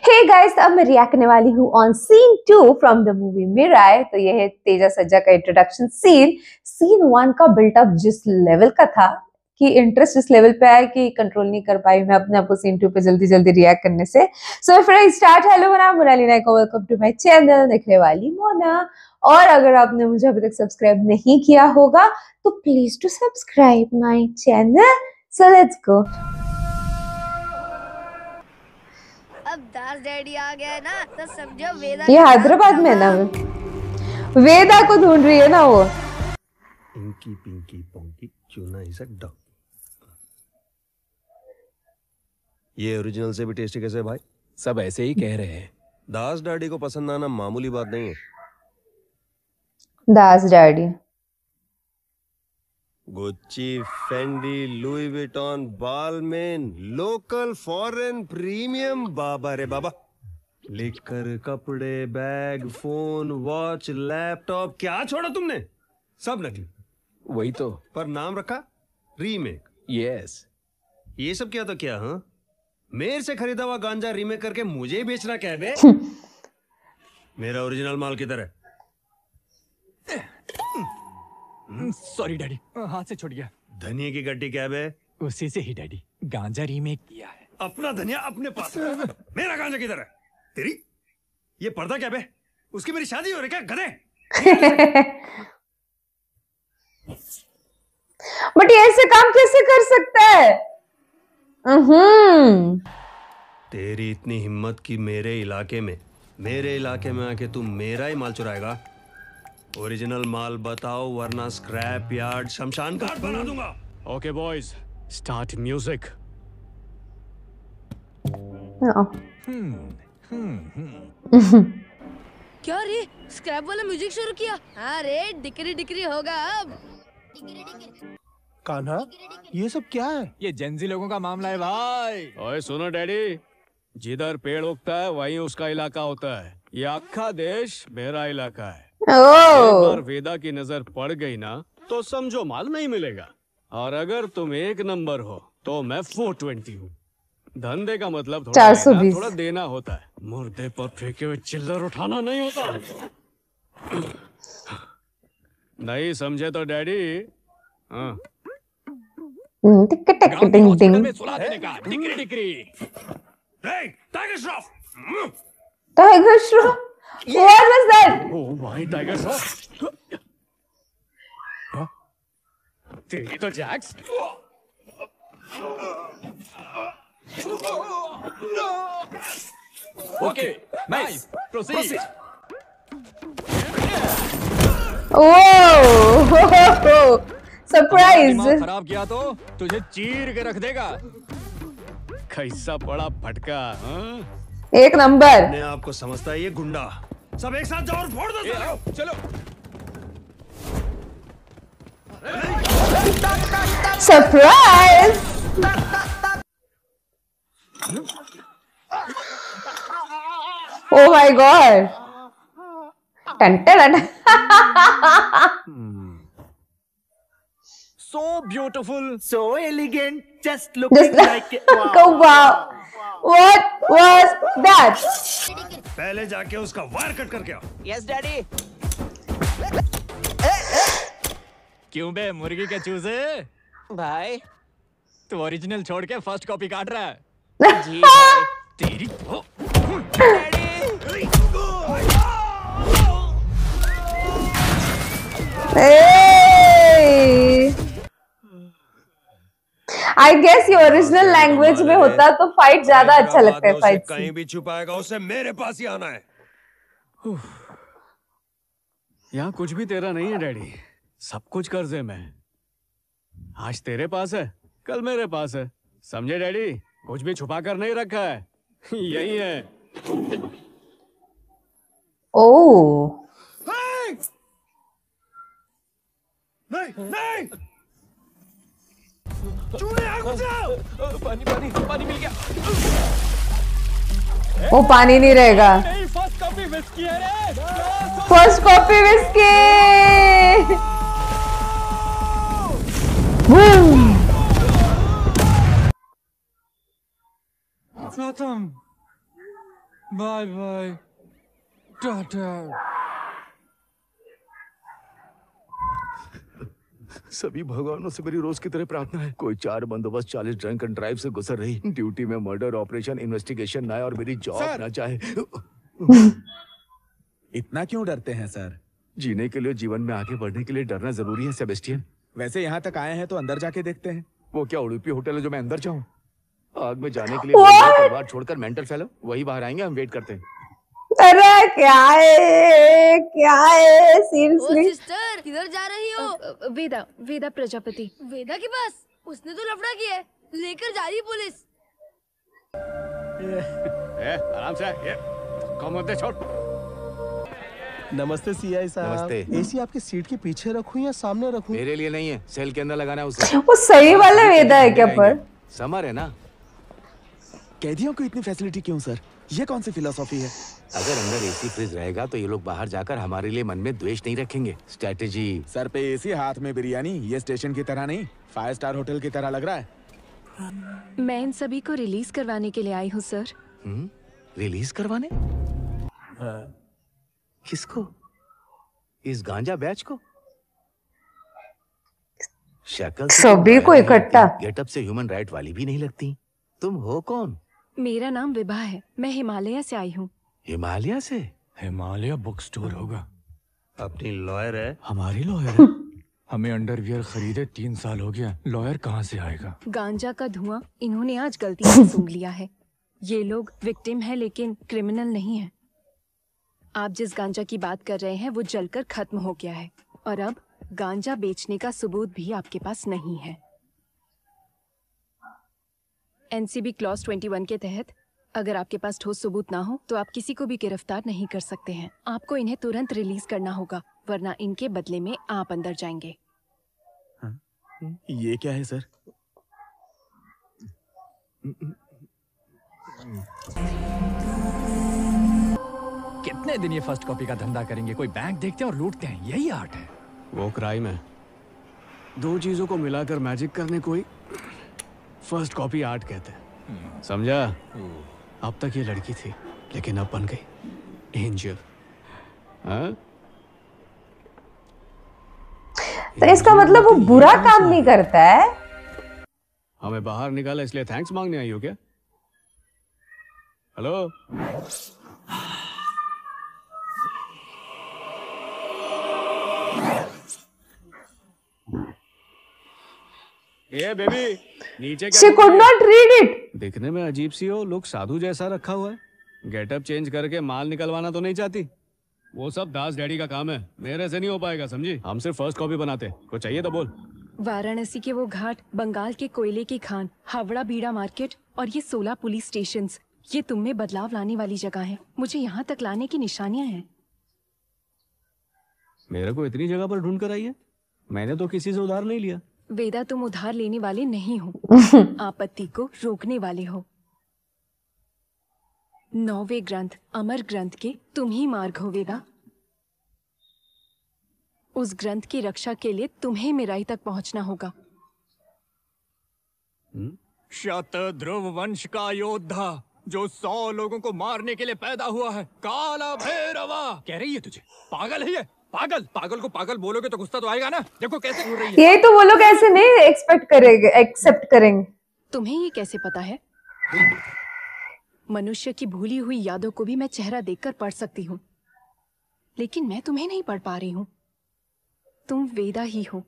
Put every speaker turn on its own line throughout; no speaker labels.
Hey guys, अब मैं react करने वाली हूँ on scene 2 from the movie Mirai. तो ये है तेजा सज्जा का इंट्रोडक्शन सीन। सीन 1 का बिल्टअप जिस लेवल का था कि इंटरेस्ट इस लेवल पे आया कि कंट्रोल नहीं कर पाई मैं अपने आप को सीन 2 पे जल्दी जल्दी रिएक्ट करने से। So friends start. हेलो मेरा मोनाली नायक, वेलकम टू माय चैनल देखने वाली मोना। और अगर आपने मुझे अभी तक सब्सक्राइब नहीं किया होगा तो please to subscribe my channel. So let's go.
अब दास डैडी आ गया है ना, तो समझो वेदा
ये हैदराबाद में ना, वेदा को ढूंढ रही है ना वो।
इंकी पिंकी पोंकी चूना इज अ डॉग। ये ओरिजिनल से भी टेस्टी कैसे भाई?
सब ऐसे ही कह रहे हैं।
दास डैडी को पसंद आना मामूली बात नहीं है।
Das daddy
Gucci, Fendi, Louis Vuitton, Balmain, local, foreign, premium, बाबा रे बाबा। लिकर, कपड़े, बैग, फोन, वॉच, लैपटॉप, क्या छोड़ा तुमने? सब नकली।
वही तो।
पर नाम रखा रीमेक।
यस।
ये सब क्या तो क्या? हाँ, मेरे से खरीदा हुआ गांजा रीमेक करके मुझे ही बेचना क्या है बे? मेरा ओरिजिनल माल किधर है?
सॉरी डैडी, हाथ से छूट गया।
धनिया की गड्डी क्या है?
उसी से ही डैडी, गांजा रीमेक किया है।
अपना धनिया अपने पास है। मेरा गांजा किधर है? तेरी ये पर्दा क्या बे? उसकी मेरी शादी हो रही क्या गधे?
बट ये ऐसे काम कैसे कर सकता है?
तेरी इतनी हिम्मत कि मेरे इलाके में आके तू मेरा ही माल चुराएगा? ओरिजिनल माल बताओ वरना स्क्रैप यार्ड शमशान घाट बना दूंगा।
Okay boys, start music.
क्या रे, स्क्रैप वाला म्यूजिक शुरू किया? हाँ रे, डिकरी डिकरी होगा अब।
कान्हा, ये सब क्या है?
ये जेंजी लोगों का मामला है भाई। ओए सुनो डैडी, जिधर पेड़ उगता है वहीं उसका इलाका होता है। ये आखा देश मेरा इलाका है। एक बार वेदा की नजर पड़ गई ना तो समझो माल नहीं मिलेगा। और अगर तुम एक नंबर हो तो मैं 420 हूँ। धंधे का मतलब थोड़ा देना होता है। मुर्दे पर फेंके हुए चिल्लर उठाना नहीं होता। नहीं समझे तो डैडी? हाँ, सुला देने का। डिकरी डिकरी।
Tiger Shroff.
Tiger Shroff? What was that?
Oh my Tiger Shroff. तेरी तो जैक्स। Okay, nice, proceed.
Oh, surprise.
खराब किया तो तुझे चीर के रख देगा। कैसा बड़ा फटका।
एक नंबर।
अपने आप को समझता है ये गुंडा। सब एक साथ जाओ और फोड़ दो।
चलो।
सरप्राइज। Oh my god. टन
So beautiful,
So elegant, just looking like it.
Wow. What was that?
पहले जाके उसका वायर कट करके आओ।
Yes, daddy.
क्यों बे मुर्गी के चूजे?
भाई,
तू ओरिजिनल छोड़ के फर्स्ट कॉपी काट रहा है?
जी भाई।
तेरी
आई गेस ये ओरिजिनल लैंग्वेज में होता तो फाइट ज्यादा अच्छा लगता है। फाइट
कहीं भी छुपाएगा उसे मेरे पास ही आना है।
यहाँ कुछ भी तेरा नहीं है डैडी, सब कुछ कर्जे में। आज तेरे पास है, कल मेरे पास है। समझे डैडी? कुछ भी छुपा कर नहीं रखा है। यही है।
ओह
नहीं। चूहे आग बुझाओ।
पानी मिल गया।
वो पानी नहीं रहेगा।
फर्स्ट कॉपी विस्की है रे।
First copy whisky.
खत्म।
Bye bye, tata.
सभी भगवानों से मेरी रोज की तरह प्रार्थना है, कोई 4 बंदोबस्त 40 ड्रंक एंड ड्राइव से गुजर रही ड्यूटी में मर्डर ऑपरेशन इन्वेस्टिगेशन ना आए और मेरी जॉब ना चाहे।
इतना क्यों डरते हैं सर?
जीने के लिए, जीवन में आगे बढ़ने के लिए डरना जरूरी है सेबेस्टियन।
वैसे यहाँ तक आए हैं तो अंदर जाके देखते हैं।
वो क्या उडुपी होटल है जो मैं अंदर जाऊं? आग में जाने के लिए परिवार छोड़कर मेंटल फेलो वही बाहर आएंगे, हम वेट करते हैं।
अरे क्या है
ओ
सीरियसली।
सिस्टर, किधर जा रही हो?
वेदा प्रजापति।
वेदा के पास? उसने तो लफड़ा किया है, लेकर जा रही पुलिस।
आराम से ये कम होते छोड़।
नमस्ते सीआई साहब।
नमस्ते।
एसी आपकी सीट के पीछे रखूं या सामने रखूं?
मेरे लिए नहीं है, सेल के अंदर लगाना है उसे।
वो सही वाला वेदा है क्या? पर
समर है ना।
कैदियों को इतनी फैसिलिटी क्यों सर? ये कौन सी फिलोसॉफी है?
अगर अंदर एसी फ्रिज रहेगा तो ये लोग बाहर जाकर हमारे लिए मन में द्वेष नहीं रखेंगे। स्ट्रेटेजी।
सर पे एसी, हाथ में बिरयानी, ये स्टेशन की तरह नहीं 5 स्टार होटल की तरह लग रहा है।
मैं इन सभी को रिलीज करवाने के लिए आई हूँ सर।
रिलीज करवाने? किसको? इस गांजा बैच को? शक्ल से
सभी को इकट्ठा।
गेटअप से ह्यूमन राइट वाली भी नहीं लगती। तुम हो कौन?
मेरा नाम विभा है, मैं हिमालय से आई हूँ।
हिमालय से?
हिमालय बुक स्टोर होगा।
अपनी लॉयर है।
हमारी लॉयर है। हमें अंडरवियर खरीदे 3 साल हो गया, लॉयर कहाँ से आएगा?
गांजा का धुआं इन्होंने आज गलती से सूंघ लिया है। ये लोग विक्टिम है लेकिन क्रिमिनल नहीं है। आप जिस गांजा की बात कर रहे हैं वो जलकर खत्म हो गया है और अब गांजा बेचने का सबूत भी आपके पास नहीं है। एनसीबी क्लॉज 21 के तहत अगर आपके पास ठोस सबूत ना हो तो आप किसी को भी गिरफ्तार नहीं कर सकते हैं। आपको इन्हें तुरंत रिलीज करना होगा वरना इनके बदले में आप अंदर जाएंगे।
ये क्या है सर?
कितने दिन ये फर्स्ट कॉपी का धंधा करेंगे? कोई बैंक देखते हैं और लूटते हैं, यही आर्ट है।
वो क्राइम है। 2 चीजों को मिलाकर मैजिक करने को ही फर्स्ट कॉपी आर्ट कहते हैं, समझा? अब तक ये लड़की थी लेकिन अब बन गई एंजल। हाँ?
तो इसका मतलब वो बुरा काम नहीं करता है।
हमें बाहर निकाला इसलिए थैंक्स मांगने आई हो क्या? हेलो? ये बेबी नीचे
She could not read it.
दिखने में अजीब सी हो, लुक साधु जैसा रखा हुआ है। गेटअप चेंज करके माल निकलवाना तो नहीं चाहती? वो सब दास डैडी का काम है, मेरे से नहीं हो पाएगा, समझी? हम सिर्फ फर्स्ट कॉपी बनाते। कुछ चाहिए तो बोल।
वाराणसी के वो घाट, बंगाल के कोयले की खान, हावड़ा बीड़ा मार्केट और ये 16 पुलिस स्टेशंस, ये तुम में बदलाव लाने वाली जगह है। मुझे यहाँ तक लाने की निशानियाँ हैं।
मेरे को इतनी जगह पर ढूंढ कर आई है? मैंने तो किसी से उधार नहीं लिया।
वेदा, तुम उधार लेने वाले नहीं हो, आपत्ति को रोकने वाले हो। 9वें ग्रंथ, अमर ग्रंथ के तुम ही मार्ग हो वेदा। उस ग्रंथ की रक्षा के लिए तुम्हें मेराई तक पहुंचना होगा।
शतध्रुव वंश का योद्धा जो 100 लोगों को मारने के लिए पैदा हुआ है, काला भैरवा। कह रही है तुझे पागल है ये? पागल को पागल बोलोगे तो गुस्सा तो आएगा ना। देखो कैसे घूर रही है।
ये तो वो लोग ऐसे नहीं एक्सेप्ट करेंगे।
तुम्हें ये कैसे पता है? मनुष्य की भूली हुई यादों को भी मैं चेहरा देखकर पढ़ सकती हूँ, लेकिन मैं तुम्हें नहीं पढ़ पा रही हूँ। तुम वेदा ही हो,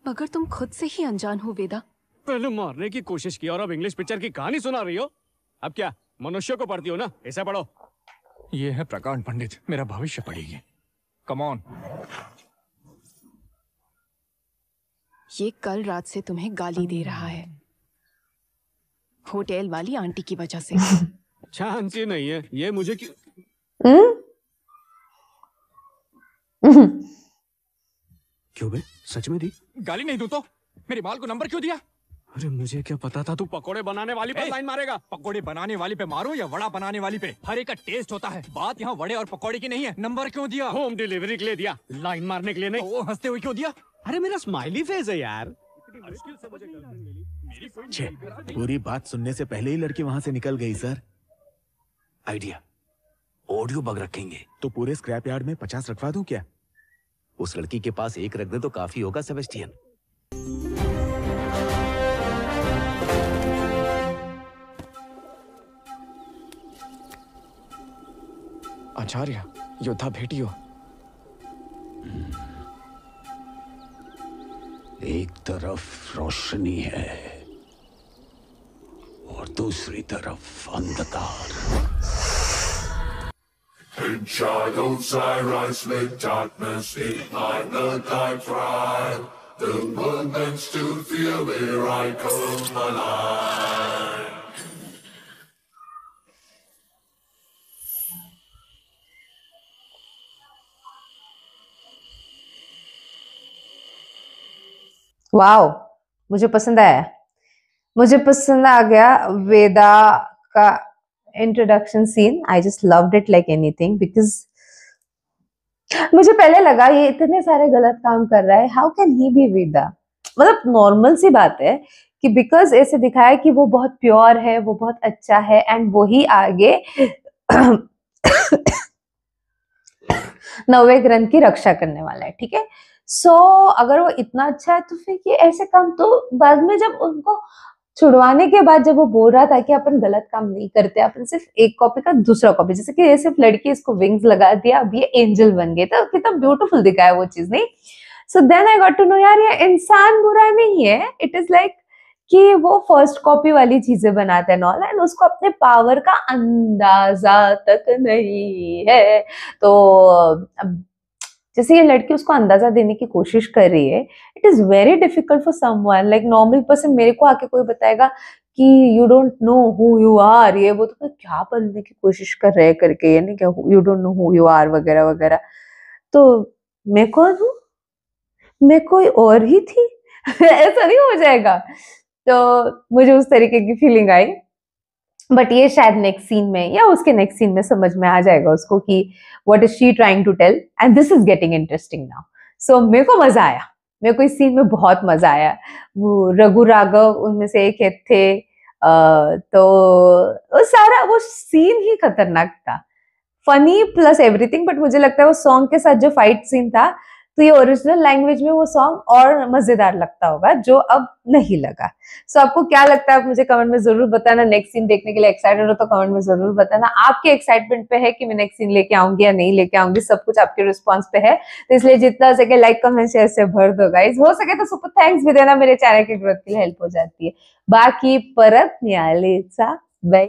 मगर तुम खुद से ही अनजान हो वेदा।
पहले मारने की कोशिश की और अब इंग्लिश पिक्चर की कहानी सुना रही हो। अब क्या मनुष्य को पढ़ती हो ना? इसे पढ़ो।
ये है प्रकांड पंडित, मेरा भविष्य पढ़ेगी। Come on.
ये कल रात से तुम्हें गाली दे रहा है, होटल वाली आंटी की वजह से।
चांस ही नहीं है ये मुझे क्यों? क्यों बे? सच में दी?
गाली नहीं दूं तो मेरी माल को नंबर क्यों दिया?
अरे मुझे क्या पता था तू पकोड़े बनाने वाली पे लाइन मारेगा।
पकोड़े बनाने वाली पे मारूं या वड़ा बनाने वाली पे? हर एक का टेस्ट होता है। बात यहाँ वड़े और पकोड़े की नहीं है। नंबर क्यों दिया?
होम डिलीवरी के लिए दिया, लाइन मारने के लिए नहीं।
तो वो हंसते हुए क्यों दिया?
अरे मेरा स्माइली फेस है यार।
पूरी बात सुनने से पहले ही लड़की वहां से निकल गई सर।
आइडिया। ऑडियो बग रखेंगे।
तो पूरे स्क्रैप यार्ड में 50 रखवा दूं क्या?
उस लड़की के पास एक रख दे तो काफी होगा सेबेस्टियन।
आचार्य, योद्धा भेटियो।
एक तरफ रोशनी है और दूसरी तरफ अंधकार।
In shadows I rise, let darkness ignite the dark pride. The movements to feel where I come alive.
वाओ, मुझे पसंद आया। मुझे पसंद आ गया वेदा का introduction scene. I just loved it like anything because मुझे पहले लगा ये इतने सारे गलत काम कर रहा है, हाउ कैन ही बी वेदा। मतलब नॉर्मल सी बात है कि बिकॉज ऐसे दिखाया कि वो बहुत प्योर है, वो बहुत अच्छा है एंड वो ही आगे 9वें ग्रंथ की रक्षा करने वाला है, ठीक है। सो अगर वो इतना अच्छा है तो फिर ये ऐसे काम तो बाद में जब उनको छुड़वाने के बाद जब वो बोल रहा था कि अपन गलत काम नहीं करते, अपन सिर्फ एक कॉपी का दूसरा कॉपी, जैसे कि ये सिर्फ लड़की इसको विंग्स लगा दिया, अब ये एंजल बन गए, तो कितना ब्यूटीफुल दिखाया वो चीज, नहीं। So then I got to know यार ये इंसान बुरा नहीं है, इट इज लाइक कि वो फर्स्ट कॉपी वाली चीजें बनाते हैं नॉल एंड उसको अपने पावर का अंदाजा तक नहीं है। तो अब जैसे ये लड़की उसको अंदाजा देने की कोशिश कर रही है, it is very difficult for someone like normal person. मेरे को आके कोई बताएगा कि you don't know who you are, ये वो, तो क्या बोलने की कोशिश कर रहे हैं करके, ये नहीं क्या you don't know who you are वगैरह वगैरह। तो मैं कौन हूँ, मैं कोई और ही थी ऐसा नहीं हो जाएगा। तो मुझे उस तरीके की फीलिंग आई, बट ये शायद नेक्स्ट सीन में या उसके नेक्स्ट सीन में समझ में आ जाएगा उसको कि what is she trying to tell and this is getting interesting now. So मेरे को मजा आया, मेरे को इस सीन में बहुत मजा आया। वो रघु राघव उनमें से एक थे, तो वो सारा वो सीन ही खतरनाक था, फनी प्लस एवरीथिंग। बट मुझे लगता है वो सॉन्ग के साथ जो फाइट सीन था, तो ये ओरिजिनल लैंग्वेज में वो सॉन्ग और मजेदार लगता होगा, जो अब नहीं लगा। सो आपको क्या लगता है आप मुझे कमेंट में जरूर बताना। नेक्स्ट सीन देखने के लिए एक्साइटेड हो तो कमेंट में जरूर बताना। आपके एक्साइटमेंट पे है कि मैं नेक्स्ट सीन लेके आऊंगी या नहीं लेके आऊंगी, सब कुछ आपके रिस्पॉन्स पे है। तो इसलिए जितना हो सके लाइक कमेंट शेयर से भर दो गाइज। हो सके तो सुपर थैंक्स भी देना, मेरे चैनल की ग्रोथ के लिए हेल्प हो जाती है। बाकी परत न्यायालय बाय।